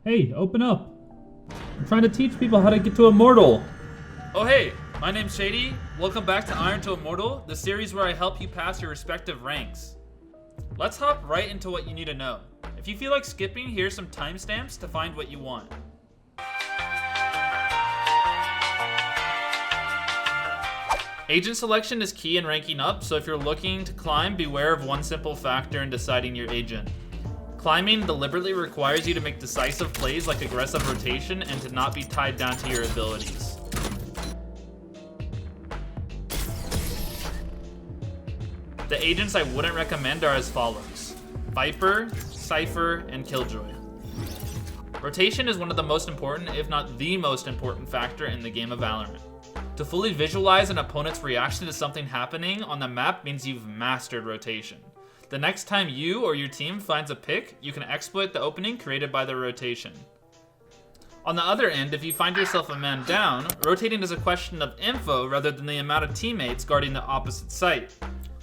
Hey, open up! I'm trying to teach people how to get to Immortal! Oh hey, my name's Shady. Welcome back to Iron to Immortal, the series where I help you pass your respective ranks. Let's hop right into what you need to know. If you feel like skipping, here's some timestamps to find what you want. Agent selection is key in ranking up, so if you're looking to climb, beware of one simple factor in deciding your agent. Climbing deliberately requires you to make decisive plays like aggressive rotation and to not be tied down to your abilities. The agents I wouldn't recommend are as follows: Viper, Cypher, and Killjoy. Rotation is one of the most important, if not the most important factor in the game of Valorant. To fully visualize an opponent's reaction to something happening on the map means you've mastered rotation. The next time you or your team finds a pick, you can exploit the opening created by the rotation. On the other end, if you find yourself a man down, rotating is a question of info rather than the amount of teammates guarding the opposite site.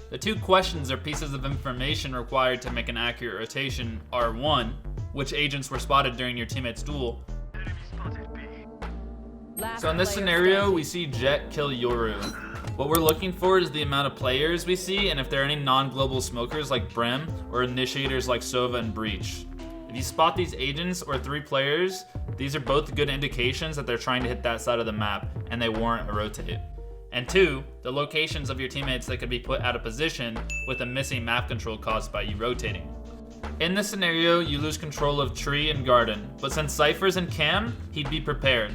The two questions or pieces of information required to make an accurate rotation are: 1, which agents were spotted during your teammate's duel. So in this scenario, we see Jet kill Yoru. What we're looking for is the amount of players we see and if there are any non-global smokers like Brem or initiators like Sova and Breach. If you spot these agents or 3 players, these are both good indications that they're trying to hit that side of the map and they warrant a rotate. And 2, the locations of your teammates that could be put out of position with a missing map control caused by you rotating. In this scenario, you lose control of Tree and Garden, but since Cypher's in Cam, he'd be prepared.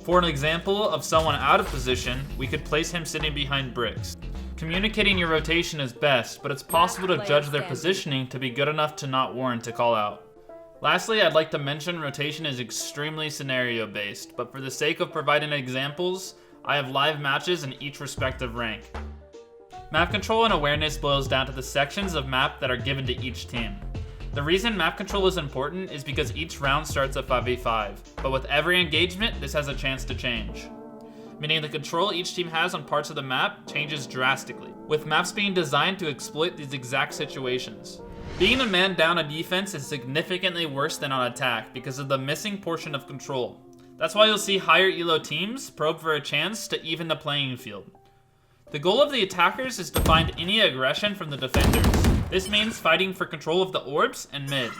For an example of someone out of position, we could place him sitting behind bricks. Communicating your rotation is best, but it's possible to judge their positioning to be good enough to not warrant a call out. Lastly, I'd like to mention rotation is extremely scenario based, but for the sake of providing examples, I have live matches in each respective rank. Map control and awareness boils down to the sections of map that are given to each team. The reason map control is important is because each round starts at 5v5, but with every engagement, this has a chance to change. Meaning the control each team has on parts of the map changes drastically, with maps being designed to exploit these exact situations. Being a man down on defense is significantly worse than on attack because of the missing portion of control. That's why you'll see higher elo teams probe for a chance to even the playing field. The goal of the attackers is to find any aggression from the defenders. This means fighting for control of the orbs and mid.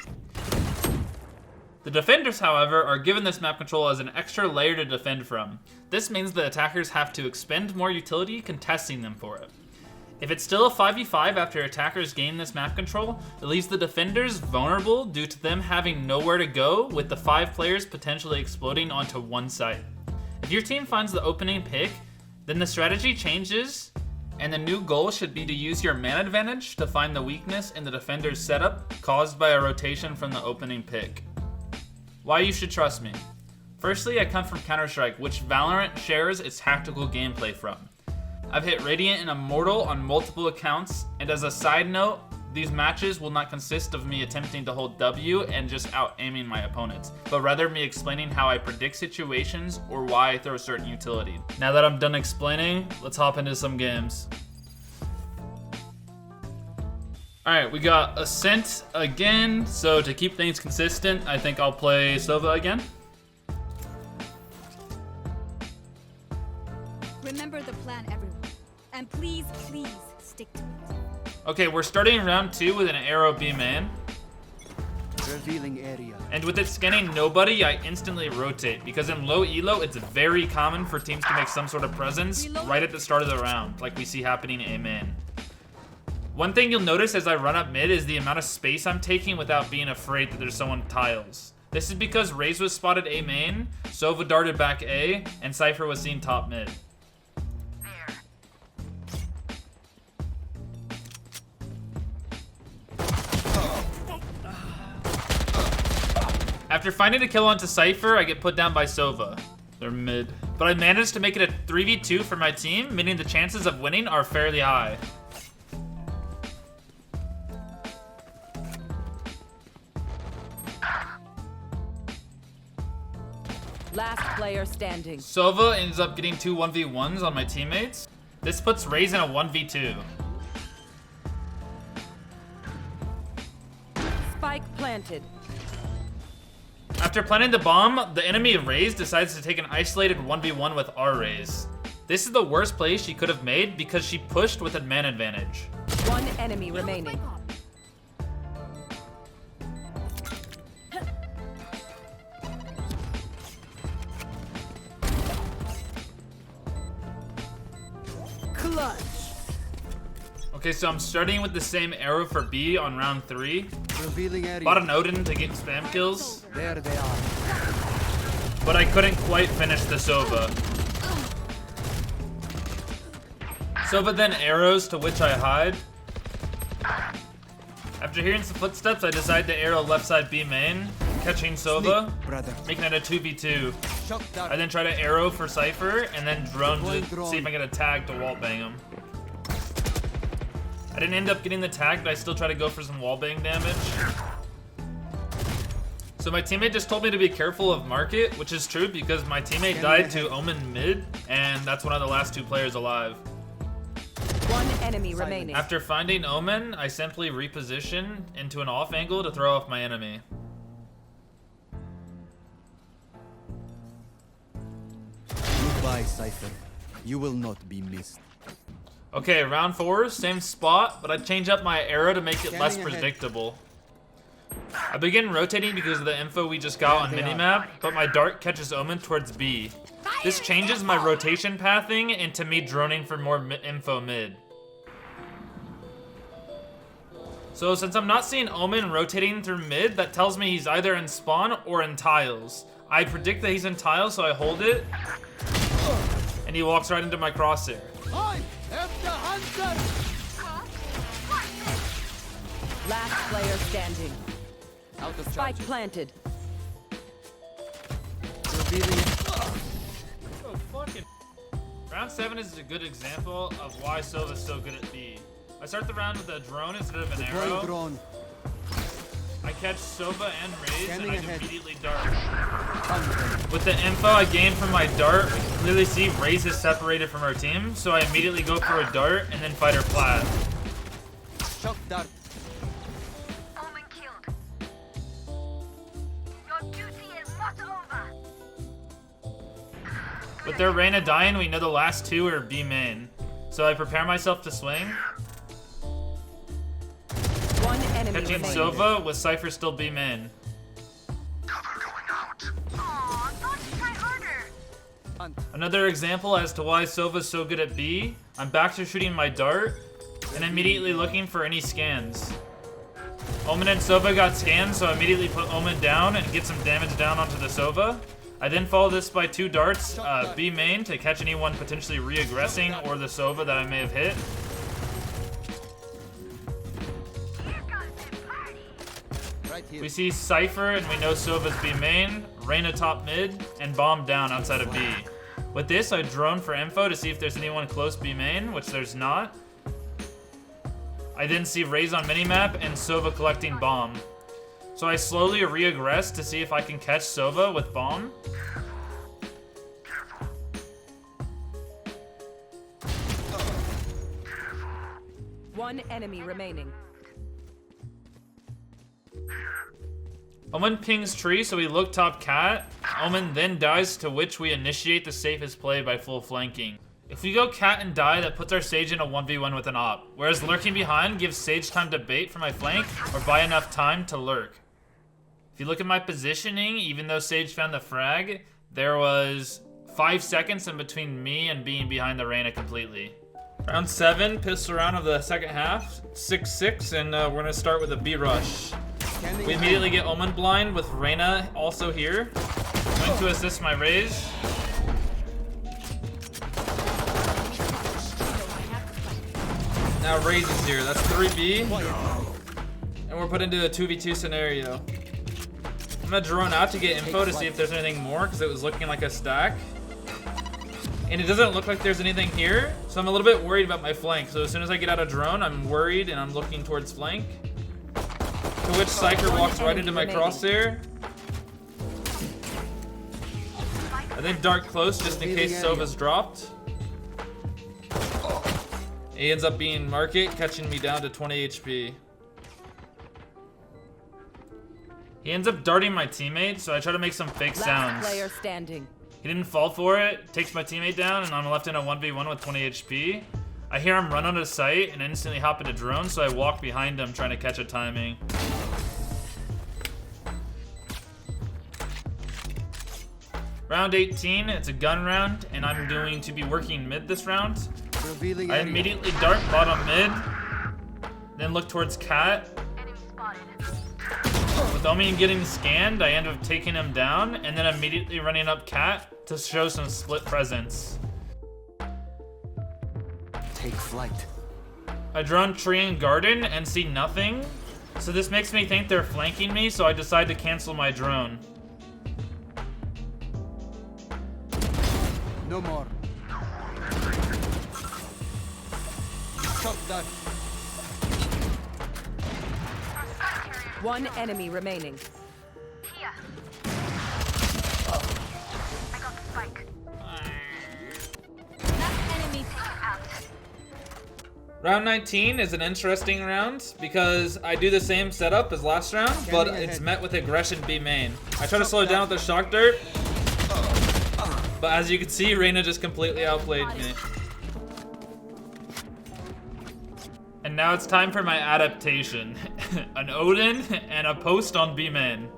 The defenders, however, are given this map control as an extra layer to defend from. This means the attackers have to expend more utility contesting them for it. If it's still a 5v5 after attackers gain this map control, it leaves the defenders vulnerable due to them having nowhere to go, with the 5 players potentially exploding onto one site. If your team finds the opening pick, then the strategy changes, and the new goal should be to use your man advantage to find the weakness in the defender's setup caused by a rotation from the opening pick. Why you should trust me. Firstly, I come from Counter-Strike, which Valorant shares its tactical gameplay from. I've hit Radiant and Immortal on multiple accounts, and as a side note, these matches will not consist of me attempting to hold W and just out-aiming my opponents, but rather me explaining how I predict situations or why I throw certain utility. Now that I'm done explaining, let's hop into some games. Alright, we got Ascent again, so to keep things consistent, I think I'll play Sova again. Remember the plan, everyone. And please, please, stick to it. Okay, we're starting round 2 with an arrow B main. Revealing area. And with it scanning nobody, I instantly rotate, because in low elo, it's very common for teams to make some sort of presence right at the start of the round, like we see happening in A main. One thing you'll notice as I run up mid is the amount of space I'm taking without being afraid that there's someone tiles. This is because Raze was spotted A main, Sova darted back A, and Cypher was seen top mid. After finding a kill onto Cypher, I get put down by Sova. They're mid. But I managed to make it a 3v2 for my team, meaning the chances of winning are fairly high. Last player standing. Sova ends up getting 2 1v1s on my teammates. This puts Raze in a 1v2. Spike planted. After planting the bomb, the enemy Raze decides to take an isolated 1v1 with our Raze. This is the worst play she could have made because she pushed with a man advantage. One enemy remaining. Clutch. Okay, so I'm starting with the same arrow for B on round 3. Revealing area. Bought an Odin to get spam kills, There they are. but I couldn't quite finish the Sova. Sova then arrows, to which I hide. After hearing some footsteps, I decide to arrow left side B main, catching Sova, Sneak, brother. making it a 2v2. Shock dart. I then try to arrow for Cypher, and then drone Deploying to drone. see if I get a tag to wallbang him. I didn't end up getting the tag, but I still try to go for some wallbang damage. So my teammate just told me to be careful of Market, which is true because my teammate died to Omen mid, and that's one of the last 2 players alive. One enemy remaining. After finding Omen, I simply reposition into an off angle to throw off my enemy. Goodbye, Cypher. You will not be missed. Okay, round 4, same spot, but I change up my arrow to make it less Scanning ahead. predictable. I begin rotating because of the info we just got on minimap, but my dart catches Omen towards B. This changes my rotation pathing into me droning for more info mid. So since I'm not seeing Omen rotating through mid, that tells me he's either in spawn or in tiles. I predict that he's in tiles, so I hold it, and he walks right into my crosshair. I am the hunter. Last player standing. Out of Spike charges. planted. Revealing. Oh, fucking. Round 7 is a good example of why Sova's so good at B. I start the round with a drone instead of an Deploying arrow. drone. I catch Sova and Raze, and Scanning I ahead. immediately dart. Hunter. With the info I gained from my dart, we can clearly see Raze is separated from our team, so I immediately go for a dart and then fight her plat. Shock dart. Omen killed. Your duty is not over. With their Reyna dying, we know the last 2 are B main. So I prepare myself to swing, One enemy catching remaining. Sova with Cypher still B main. Aw, don't try harder. Hunt. Another example as to why Sova's so good at B, I'm back to shooting my dart, and immediately looking for any scans. Omen and Sova got scans, so I immediately put Omen down and get some damage down onto the Sova. I then follow this by 2 darts, B main, to catch anyone potentially re-aggressing or the Sova that I may have hit. Here comes the party. Right here. We see Cypher, and we know Sova's B main, Reyna top mid, and bomb down outside of B. With this, I drone for info to see if there's anyone close B main, which there's not. I then see Raze on minimap and Sova collecting bomb. So I slowly re-aggress to see if I can catch Sova with bomb. One enemy remaining. Omen pings tree, so we look top cat. Omen then dies, to which we initiate the safest play by full flanking. If we go cat and die, that puts our Sage in a 1v1 with an op, whereas lurking behind gives Sage time to bait for my flank or buy enough time to lurk. If you look at my positioning, even though Sage found the frag, there was 5 seconds in between me and being behind the Reyna completely. Round 7, pistol round of the second half, 6-6, and we're gonna start with a B rush. Scanning We ahead. immediately get Omen blind with Reyna also here. Going to assist my Raze. Now Raze is here, that's 3B. And we're put into a 2v2 scenario. I'm gonna drone out to get info to see if there's anything more, because it was looking like a stack. And it doesn't look like there's anything here, so I'm a little bit worried about my flank. So as soon as I get out of drone, I'm worried and I'm looking towards flank. To which Cypher walks right into my crosshair. I then dart close just in case Sova's dropped. He ends up being Market, catching me down to 20 HP. He ends up darting my teammate, so I try to make some fake Last sounds. player standing. He didn't fall for it, takes my teammate down, and I'm left in a 1v1 with 20 HP. I hear him run out of sight and instantly hop into drone, so I walk behind him trying to catch a timing. Round 18, it's a gun round, and I'm going to be working mid this round. Revealing I area. immediately dart bottom mid, then look towards Cat. Enemy spotted. With Omi getting scanned, I end up taking him down, and then immediately running up Cat to show some split presence. Take flight. I drone tree and garden and see nothing, so this makes me think they're flanking me, so I decide to cancel my drone. No more. Shot that. One enemy remaining. Here. I got the spike. Last enemy. Out. Round 19 is an interesting round because I do the same setup as last round, but it's met with aggression B main. I try to slow it down with the shock dart, but as you can see, Reyna just completely outplayed me. And now it's time for my adaptation. An Odin and a post on B main.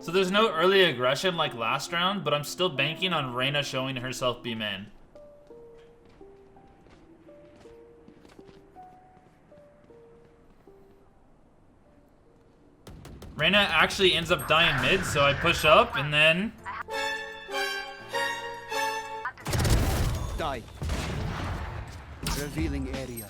So there's no early aggression like last round, but I'm still banking on Reyna showing herself B main. Reyna actually ends up dying mid, so I push up and then Die. Revealing area.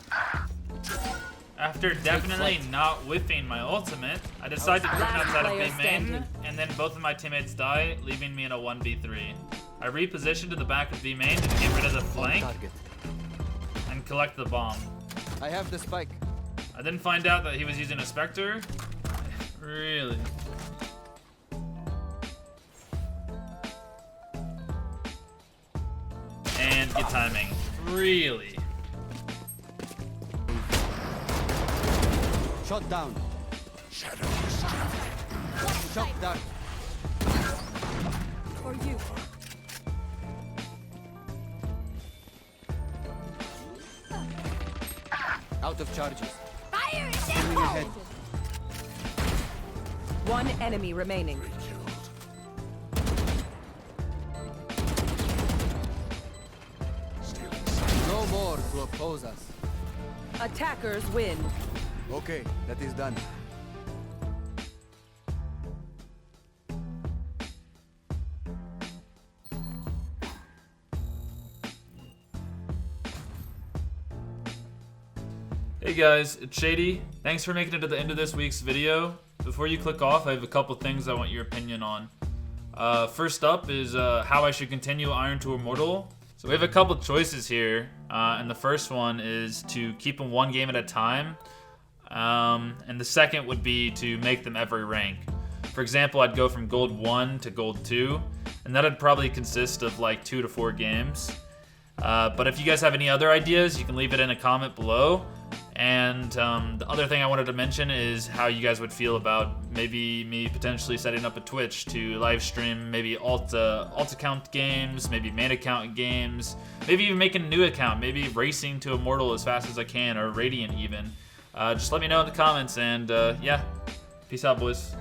after definitely not whiffing my ultimate, I decide to turn Last outside of player B main, standing. and then both of my teammates die, leaving me in a 1v3. I reposition to the back of B main to get rid of the On flank target. and collect the bomb. I have the spike. I then find out that he was using a Spectre. Really? And good timing. Really? Shot down. Shot down. For you. Out of charges. Fire is Moving ahead. One enemy remaining. No more to oppose us. Attackers win. Okay, that is done. Hey guys, it's Shady. Thanks for making it to the end of this week's video. Before you click off, I have a couple things I want your opinion on. First up is how I should continue Iron to Immortal. So we have a couple choices here, and the first one is to keep them one game at a time, and the second would be to make them every rank. For example, I'd go from Gold 1 to Gold 2, and that'd probably consist of like 2 to 4 games. But if you guys have any other ideas, you can leave it in a comment below. And the other thing I wanted to mention is how you guys would feel about maybe me potentially setting up a Twitch to live stream maybe alt account games, maybe main account games, maybe even making a new account, maybe racing to Immortal as fast as I can, or Radiant even. Just let me know in the comments, and yeah, peace out, boys.